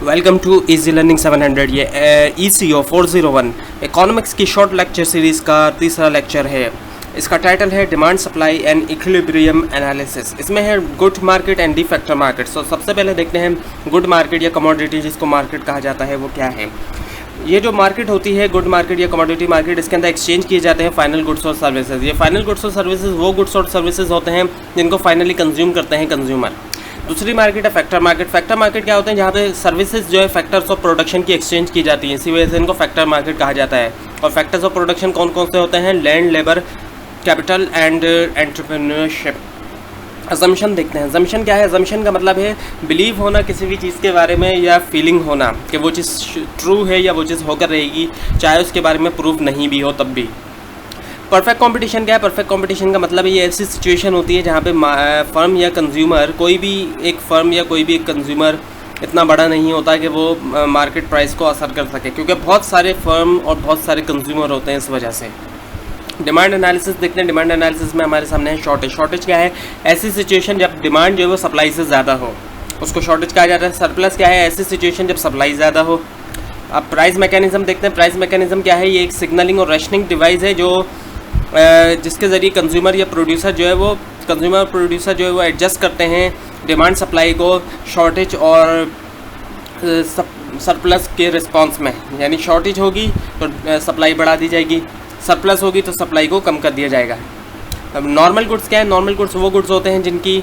Welcome to easy learning 700। ये ECO 401 economics की short lecture series का तीसरा लेक्चर है। इसका टाइटल है demand supply and equilibrium analysis. इसमें है good market and the factor market. So सबसे पहले देखते हैं गुड मार्केट या कमोडिटी जिसको मार्केट कहा जाता है वो क्या है। ये जो मार्केट होती है गुड मार्केट या कमोडिटी मार्केट, इसके अंदर एक्सचेंज किए जाते हैं फाइनल गुड्स और सर्विसेज। ये फाइनल गुड्स और सर्विसेज वो गुड्स और सर्विसेज होते हैं जिनको फाइनली कंज्यूम करते हैं कंज्यूमर। दूसरी मार्केट है फैक्टर मार्केट। फैक्टर मार्केट क्या होते हैं, जहाँ पे सर्विसेज जो है फैक्टर्स ऑफ प्रोडक्शन की एक्सचेंज की जाती है, इसी वजह से इनको फैक्टर मार्केट कहा जाता है। और फैक्टर्स ऑफ प्रोडक्शन कौन कौन से होते हैं, land, labour, capital and entrepreneurship. Assumption देखते हैं। अजम्पशन क्या है, अजम्पशन का मतलब है बिलीव होना किसी भी चीज़ के बारे में या फीलिंग होना कि वो चीज़ ट्रू है या वो चीज़ होकर रहेगी, चाहे उसके बारे में प्रूफ नहीं भी हो तब भी। परफेक्ट कंपटीशन क्या है, परफेक्ट कंपटीशन का मतलब ये ऐसी सिचुएशन होती है जहाँ पे फर्म या कंज्यूमर, कोई भी एक फर्म या कोई भी एक कंज्यूमर इतना बड़ा नहीं होता कि वो मार्केट प्राइस को असर कर सके, क्योंकि बहुत सारे फर्म और बहुत सारे कंज्यूमर होते हैं इस वजह से। डिमांड एनालिसिस देखते हैं। डिमांड एनालिसिस में हमारे सामने है शॉर्टेज। शॉर्टेज क्या है, ऐसी सिचुएशन जब डिमांड जो है वो सप्लाई से ज़्यादा हो, उसको शॉर्टेज कहा जाता है। सरप्लस क्या है, ऐसी सिचुएशन जब सप्लाई ज़्यादा हो। अब प्राइस मैकेनिज्म देखते हैं। प्राइस मैकेनिज्म क्या है, ये एक सिग्नलिंग और रेशनिंग डिवाइस है जो जिसके ज़रिए कंज्यूमर या प्रोड्यूसर जो है वो एडजस्ट करते हैं डिमांड सप्लाई को शॉर्टेज और सरप्लस के रिस्पांस में। यानी शॉर्टेज होगी तो सप्लाई बढ़ा दी जाएगी, सरप्लस होगी तो सप्लाई को कम कर दिया जाएगा। अब नॉर्मल गुड्स क्या है, नॉर्मल गुड्स वो गुड्स होते हैं जिनकी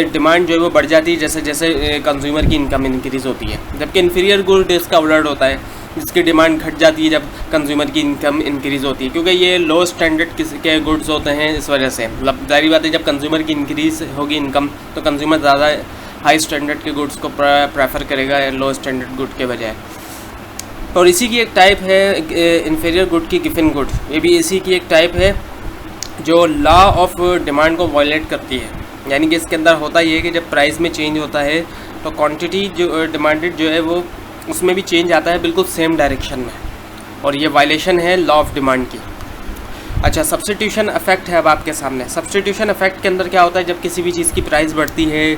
डिमांड जो है वो बढ़ जाती है जैसे जैसे कंज्यूमर की इनकम इंक्रीज़ होती है, जबकि इन्फीरियर गुड इसका उलट होता है जिसकी डिमांड घट जाती है जब कंज्यूमर की इनकम इंक्रीज़ होती है, क्योंकि ये लो स्टैंडर्ड के गुड्स होते हैं। इस वजह से मतलब जाहिर बात है जब कंज्यूमर की इंक्रीज़ होगी इनकम तो कंज्यूमर ज़्यादा हाई स्टैंडर्ड के गुड्स को प्रेफर करेगा लो स्टैंडर्ड गुड के बजाय। और इसी की एक टाइप है इन्फीरियर गुड की गिफिन गुड। ये भी इसी की एक टाइप है जो लॉ ऑफ डिमांड को वायलेट करती है। यानी कि इसके अंदर होता ये है कि जब प्राइस में चेंज होता है तो क्वांटिटी जो डिमांडेड जो है वो उसमें भी चेंज आता है बिल्कुल सेम डायरेक्शन में, और ये वायलेशन है लॉ ऑफ डिमांड की। अच्छा, सब्स्टिट्यूशन इफेक्ट है अब आपके सामने। सब्स्टिट्यूशन इफेक्ट के अंदर क्या होता है, जब किसी भी चीज़ की प्राइस बढ़ती है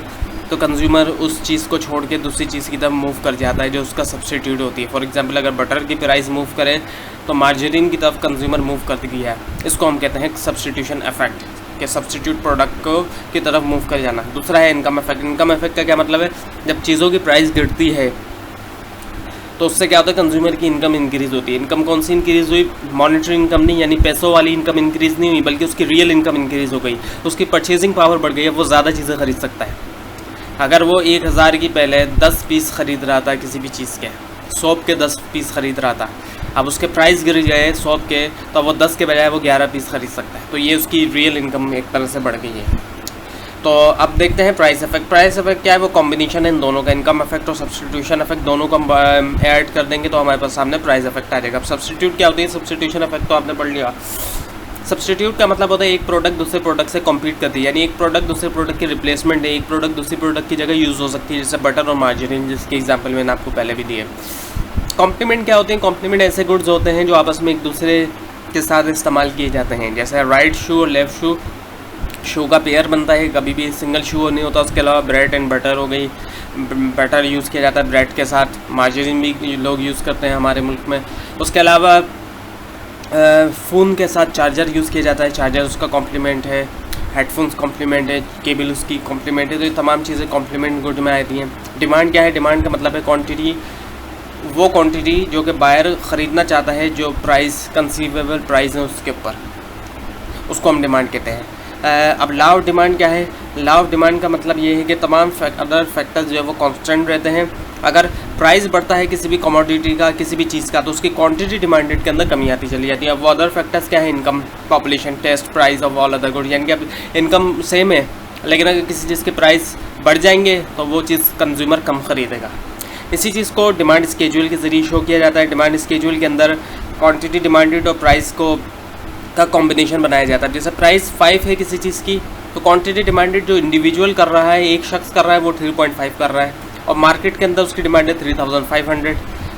तो कंज्यूमर उस चीज़ को छोड़ के दूसरी चीज़ की तरफ मूव कर जाता है जो उसका सब्स्टिट्यूट होती है। फॉर एग्जांपल अगर बटर की प्राइस मूव करे तो मार्जरीन की तरफ कंज्यूमर मूव कर दिया है, इसको हम कहते हैं सब्स्टिट्यूशन इफेक्ट, कि सब्स्टिट्यूट प्रोडक्ट को की तरफ मूव कर जाना। दूसरा है इनकम इफेक्ट। इनकम इफेक्ट का क्या मतलब है, जब चीज़ों की प्राइस गिरती है तो उससे क्या होता है, कंज्यूमर की इनकम इंक्रीज़ होती है। इनकम कौन सी इंक्रीज़ हुई, मॉनेटरी इनकम नहीं, यानी पैसों वाली इनकम इंक्रीज़ नहीं हुई, बल्कि उसकी रियल इनकम इंक्रीज़ हो गई, उसकी परचेजिंग पावर बढ़ गई है, वो ज़्यादा चीज़ें खरीद सकता है। अगर वो 1000 की पहले 10 पीस ख़रीद रहा था किसी भी चीज़ के, सोप के 10 पीस ख़रीद रहा था, अब उसके प्राइस गिर गए सोप के तो वो 10 के बजाय वो 11 पीस खरीद सकता है। तो ये उसकी रियल इनकम एक तरह से बढ़ गई है। तो अब देखते हैं प्राइस इफेक्ट। प्राइस इफेक्ट क्या है, वो कॉम्बिनेशन है इन दोनों का, इनकम इफेक्ट और सब्स्टिट्यूशन इफेक्ट दोनों को हम ऐड कर देंगे तो हमारे पास सामने प्राइस इफेक्ट आ जाएगा। अब सब्स्टिट्यूट क्या होती है, सब्स्टिट्यूशन इफेक्ट तो आपने पढ़ लिया। सब्स्टिट्यूट का मतलब होता है एक प्रोडक्ट दूसरे प्रोडक्ट से कॉम्पीट करती है, यानी एक प्रोडक्ट दूसरे प्रोडक्ट की रिप्लेसमेंट है, एक प्रोडक्ट दूसरी प्रोडक्ट की जगह यूज़ हो सकती है, जैसे बटर और मार्जरीन जिसके एग्जाम्पल मैंने आपको पहले भी दिए। कॉम्प्लीमेंट क्या होते हैं, कॉम्प्लीमेंट ऐसे गुड्स होते हैं जो आपस में एक दूसरे के साथ इस्तेमाल किए जाते हैं, जैसे राइट शू और लेफ़्ट शू। शू का पेयर बनता है, कभी भी सिंगल शू नहीं होता। उसके अलावा ब्रेड एंड बटर हो गई, बटर यूज़ किया जाता है ब्रेड के साथ, मार्जरीन भी लोग यूज़ करते हैं हमारे मुल्क में। उसके अलावा फ़ोन के साथ चार्जर यूज़ किया जाता है, चार्जर उसका कॉम्प्लीमेंट है, हेडफोन्स कॉम्प्लीमेंट है, केबल उसकी कॉम्प्लीमेंट है। तो ये तमाम चीज़ें कॉम्प्लीमेंट गुड में आती हैं। डिमांड क्या है, डिमांड का मतलब है क्वांटिटी, वो क्वांटिटी जो कि बायर ख़रीदना चाहता है, जो प्राइस कंसीवेबल प्राइस है उसके ऊपर, उसको हम डिमांड कहते हैं। अब लॉ ऑफ डिमांड क्या है, लॉ ऑफ डिमांड का मतलब ये है कि तमाम अदर फैक्टर्स जो है वो कांस्टेंट रहते हैं। अगर प्राइस बढ़ता है किसी भी कमोडिटी का, किसी भी चीज़ का, तो उसकी क्वांटिटी डिमांडेड के अंदर कमी आती चली जाती है। अब वो अदर फैक्टर्स क्या है, income, population, taste, price of all other good. यानी कि अब इनकम सेम है लेकिन अगर किसी चीज़ के प्राइस बढ़ जाएंगे तो वो चीज़ कंज्यूमर कम ख़रीदेगा। इसी चीज़ को डिमांड स्केड्यूल के ज़रिए शो किया जाता है। डिमांड स्केड्यूल के अंदर क्वांटिटी डिमांडेड और प्राइस का कॉम्बिनेशन बनाया जाता है। जैसे प्राइस 5 है किसी चीज़ की तो क्वांटिटी डिमांडेड जो इंडिविजुअल कर रहा है, एक शख्स कर रहा है, वो 3.5 कर रहा है, और मार्केट के अंदर उसकी डिमांड है 3500।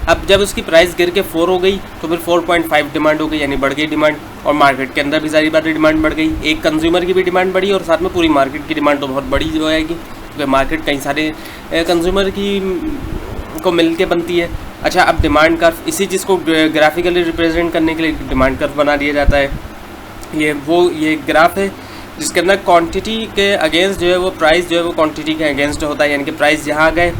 अब जब उसकी प्राइस गिर के 4 हो गई तो फिर 4.5 डिमांड हो गई, यानी बढ़ गई डिमांड, और मार्केट के अंदर भी सारी बातें डिमांड बढ़ गई। एक कंज्यूमर की भी डिमांड बढ़ी और साथ में पूरी मार्केट की डिमांड तो बहुत बड़ी हो जाएगी, क्योंकि मार्केट कई सारे कंज्यूमर की को मिल के बनती है। अच्छा, अब डिमांड कर्व, इसी चीज़ को ग्राफिकली रिप्रेजेंट करने के लिए डिमांड कर्व बना दिया जाता है। ये ग्राफ है जिसके अंदर क्वांटिटी के अगेंस्ट जो है वो प्राइस जो है वो क्वांटिटी के अगेंस्ट होता है, यानी कि प्राइस यहाँ आ गए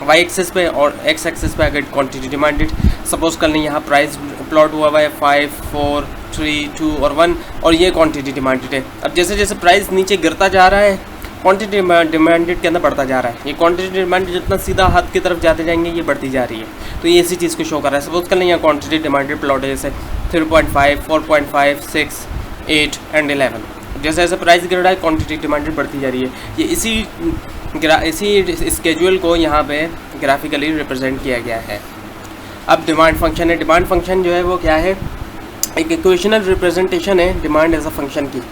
वाई एक्सेस पे और एक्स एक्सेस पे आ गए क्वांटिटी डिमांडेड। सपोज कर लें यहाँ प्राइस प्लॉट हुआ हुआ है 5, 4, 3, 2 और 1 और ये क्वांटिटी डिमांडेड है। अब जैसे जैसे प्राइस नीचे गिरता जा रहा है क्वांटिटी डिमांडेड के अंदर बढ़ता जा रहा है। ये क्वांटिटी डिमांडेड जितना सीधा हाथ की तरफ जाते जाएंगे ये बढ़ती जा रही है, तो ये इसी चीज़ को शो कर रहा है। सपोज कर लें यहाँ क्वांटिटी डिमांडेड प्लॉट है जैसे 3.5, 4.5, 6, 8 एंड 11। जैसे जैसे प्राइस गिर रहा है क्वांटिटी डिमांडेड बढ़ती जा रही है। ये इसी स्केड्यूल को यहाँ पे ग्राफिकली रिप्रेजेंट किया गया है। अब डिमांड फंक्शन है। डिमांड फंक्शन जो है वो क्या है, एक इक्वेशनल रिप्रेजेंटेशन है डिमांड एज अ फंक्शन की,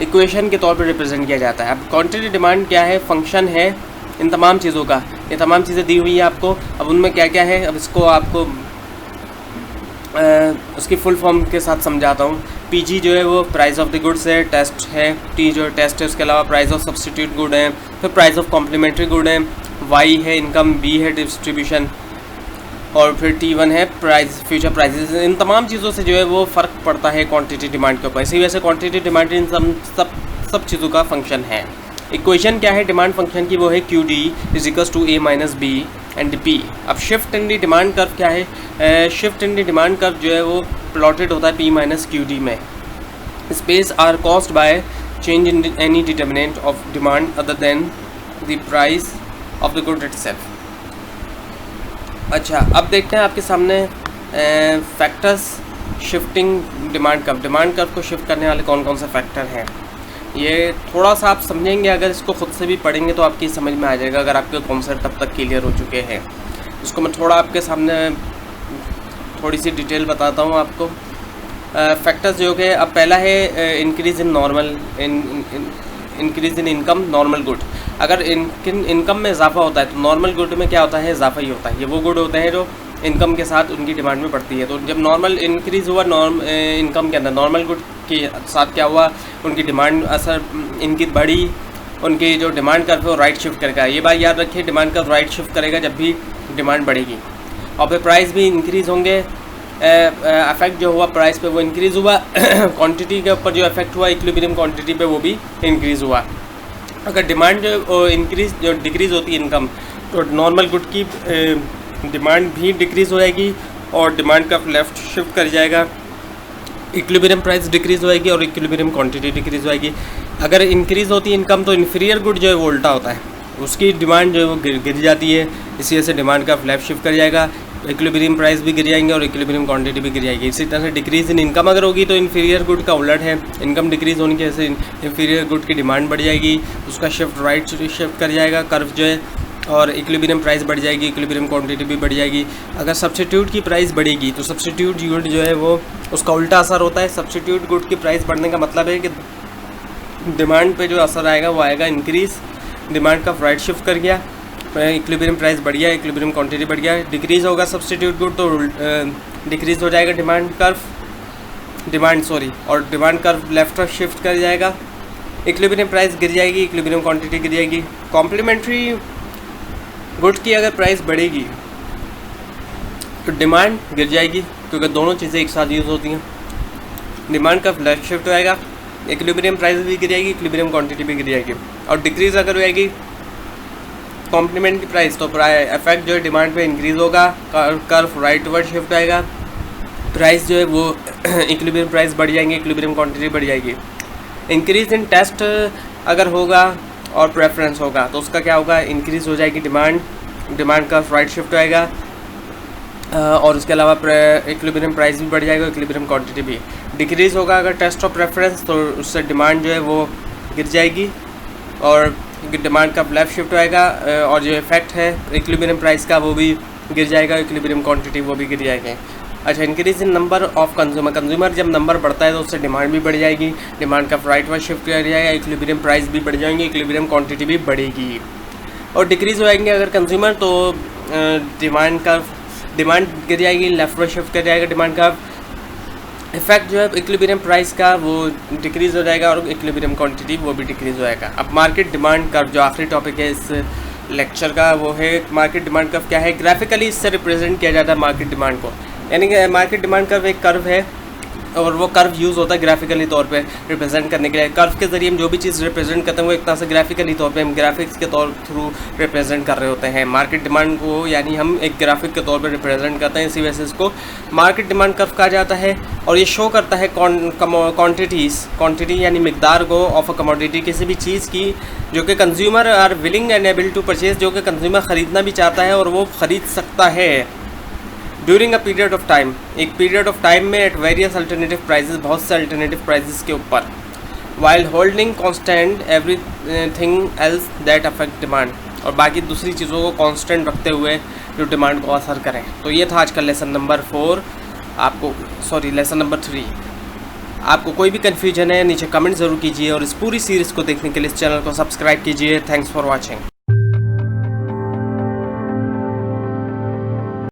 इक्वेशन के तौर पे रिप्रेजेंट किया जाता है। अब क्वांटिटी डिमांड क्या है, फंक्शन है इन तमाम चीज़ों का। ये तमाम चीज़ें दी हुई है आपको। अब उनमें क्या क्या है, अब इसको आपको उसकी फुल फॉर्म के साथ समझाता हूँ। पीजी जो है वो प्राइस ऑफ द गुड्स है, टेस्ट है, टी जो टेस्ट है, उसके अलावा प्राइस ऑफ सब्सटीट्यूट गुड है, फिर प्राइस ऑफ कॉम्प्लीमेंट्री गुड है, वाई है इनकम, बी है डिस्ट्रीब्यूशन और फिर T1 है प्राइस फ्यूचर प्राइसेस। इन तमाम चीज़ों से जो है वो फ़र्क पड़ता है क्वांटिटी डिमांड के ऊपर। इसी वजह से क्वांटिटी डिमांड इन सब चीज़ों का फंक्शन है। इक्वेशन क्या है डिमांड फंक्शन की, वो है QD = A - B and P। अब shift in the demand curve क्या है, shift in the demand curve जो है वो प्लॉटेड होता है P - QD में। Space are caused by change in any determinant of demand other than the price of the good itself. अच्छा, अब देखते हैं आपके सामने फैक्टर्स शिफ्टिंग डिमांड कर्व को शिफ्ट करने वाले कौन कौन से फैक्टर हैं। ये थोड़ा सा आप समझेंगे, अगर इसको ख़ुद से भी पढ़ेंगे तो आपकी समझ में आ जाएगा, अगर आपके कॉन्सेप्ट अब तक क्लियर हो चुके हैं। इसको मैं थोड़ा आपके सामने थोड़ी सी डिटेल बताता हूँ आपको। फैक्टर्स जो कि अब पहला है increase in income normal good. अगर इनकम में इजाफा होता है तो नॉर्मल गुड में क्या होता है, इजाफा ही होता है। ये वो गुड होते हैं जो इनकम के साथ उनकी डिमांड में बढ़ती है। तो जब नॉर्मल इंक्रीज़ हुआ इनकम के अंदर, नॉर्मल गुड के साथ क्या हुआ, उनकी डिमांड असर इनकी बढ़ी, उनकी जो डिमांड कर्व है वो राइट शिफ्ट करेगा। ये बात याद रखिए, डिमांड कर्व राइट शिफ्ट करेगा जब भी डिमांड बढ़ेगी। और फिर प्राइस भी इंक्रीज़ होंगे। इफेक्ट जो हुआ प्राइस पे वो इंक्रीज़ हुआ क्वांटिटी के ऊपर जो इफेक्ट हुआ इक्विलिब्रियम क्वांटिटी पे वो भी इंक्रीज़ हुआ। अगर डिमांड जो डिक्रीज़ होती है इनकम, तो नॉर्मल गुड की डिमांड भी डिक्रीज़ हो जाएगी और डिमांड का लेफ्ट शिफ्ट कर जाएगा, इक्विलिब्रियम प्राइस डिक्रीज़ होएगी और इक्विलिब्रियम क्वांटिटी डिक्रीज़ होएगी। अगर इंक्रीज़ होती है इनकम तो इन्फीरियर गुड जो है वो उल्टा होता है, उसकी डिमांड जो है वो गिर जाती है। इसी वजह से डिमांड का लेफ्ट शिफ्ट कर जाएगा, इक्विलिब्रियम प्राइस भी गिर जाएंगे और इक्विलिब्रियम क्वांटिटी भी गिर जाएगी। इसी तरह से डिक्रीज़ इन इनकम अगर होगी तो इन्फीरियर गुड का उलट है, इनकम डिक्रीज़ होने की वजह से इन्फीरियर गुड की डिमांड बढ़ जाएगी, उसका शिफ्ट राइट शिफ्ट कर जाएगा कर्व जो है, और इक्विलिब्रियम प्राइस बढ़ जाएगी, इक्विलिब्रियम क्वांटिटी भी बढ़ जाएगी। अगर सब्स्टिट्यूट की प्राइस बढ़ेगी तो सब्स्टिट्यूट गुड जो है वो उसका उल्टा असर होता है। सब्स्टिट्यूट गुड की प्राइस बढ़ने का मतलब है कि डिमांड पे जो असर आएगा वो आएगा इंक्रीज़, डिमांड का राइट शिफ्ट कर गया, इक्विलिब्रियम प्राइस बढ़ गया, इक्विलिब्रियम क्वांटिटी बढ़ गया। डिक्रीज़ होगा सब्स्टिट्यूट गुड तो डिक्रीज़ हो जाएगा और डिमांड कर्व लेफ्ट शिफ्ट कर जाएगा, इक्विलिब्रियम प्राइस गिर जाएगी, इक्विलिब्रियम क्वांटिटी गिर जाएगी। कॉम्प्लीमेंट्री गुड की अगर प्राइस बढ़ेगी तो डिमांड गिर जाएगी, क्योंकि दोनों चीज़ें एक साथ यूज़ होती हैं। डिमांड का लेफ्ट शिफ्ट हो जाएगा, इक्विलिब्रियम प्राइस भी गिर जाएगी, इक्विलिब्रियम क्वांटिटी भी गिर जाएगी। और डिक्रीज़ अगर हो जाएगी कॉम्प्लीमेंट की प्राइस तो इफेक्ट जो है डिमांड पे इंक्रीज़ होगा, कर्व राइट वर्ड शिफ्ट आएगा, प्राइस जो है वो इक्विलिब्रियम प्राइस बढ़ जाएंगे, इक्विलिब्रियम क्वांटिटी बढ़ जाएगी। इंक्रीज़ इन टेस्ट अगर होगा और प्रेफरेंस होगा तो उसका क्या होगा, इंक्रीज़ हो जाएगी डिमांड का राइट शिफ्ट आएगा और उसके अलावा इक्विलिब्रियम प्राइस भी बढ़ जाएगा, इक्विलिब्रियम क्वांटिटी भी। डिक्रीज़ होगा अगर टेस्ट और प्रेफरेंस तो उससे डिमांड जो है वो गिर जाएगी और डिमांड का लेफ्ट शिफ्ट आएगा और जो इफेक्ट है इक्विलिब्रियम प्राइस का वो भी गिर जाएगा, इक्विलिब्रियम क्वांटिटी वो भी गिर जाएंगे। अच्छा, increase in number of consumer जब नंबर बढ़ता है तो उससे डिमांड भी बढ़ जाएगी, डिमांड का राइट वर्ड शिफ्ट कर जाएगा, इक्विलिब्रियम प्राइस भी बढ़ जाएंगे, इक्विलिब्रियम क्वांटिटी भी बढ़ेगी। और डिक्रीज़ हो जाएंगे अगर कंज्यूमर तो डिमांड गिर जाएगी, लेफ्ट वर्ड शिफ्ट कर जाएगा, डिमांड का इफेक्ट जो है इक्विलिब्रियम प्राइस का वो डिक्रीज़ हो जाएगा और इक्विलिब्रियम क्वांटिटी वो भी डिक्रीज़ हो जाएगा। अब मार्केट डिमांड कर्व जो आखिरी टॉपिक है इस लेक्चर का वो है मार्केट डिमांड कर्व क्या है। ग्राफिकली इससे रिप्रेजेंट किया जाता है मार्केट डिमांड को, यानी कि मार्केट डिमांड कर्व एक कर्व है और वो कर्व यूज़ होता है ग्राफिकली तौर पे रिप्रेजेंट करने के लिए। कर्व के ज़रिए हम जो भी चीज़ रिप्रेजेंट करते हैं वो एक तरह से ग्राफिकली तौर पे हम ग्राफिक्स के थ्रू रिप्रेजेंट कर रहे होते हैं मार्केट डिमांड को, यानी हम एक ग्राफिक के तौर पे रिप्रेजेंट करते हैं। इसी वजह से इसको मार्केट डिमांड कर्व कहा जाता है। और ये शो करता है क्वांटिटी यानी मिकदार को ऑफ अ कमोडिटी, किसी भी चीज़ की जो कि consumer are willing and able to purchase, जो कि कंज्यूमर ख़रीदना भी चाहता है और वो ख़रीद सकता है during a period of time, एक पीरियड ऑफ टाइम में एट वेरियस अल्टरनेटिव प्राइजेस, बहुत से अल्टरनेटिव प्राइजेस के ऊपर, while holding constant everything else that affect demand, और बाकी दूसरी चीज़ों को कांस्टेंट रखते हुए जो डिमांड को असर करें। तो ये था आज का लेसन नंबर 4। Lesson number 3। आपको कोई भी कन्फ्यूजन है नीचे कमेंट ज़रूर कीजिए और इस पूरी सीरीज़ को देखने के लिए इस चैनल को सब्सक्राइब कीजिए। Thanks for watching.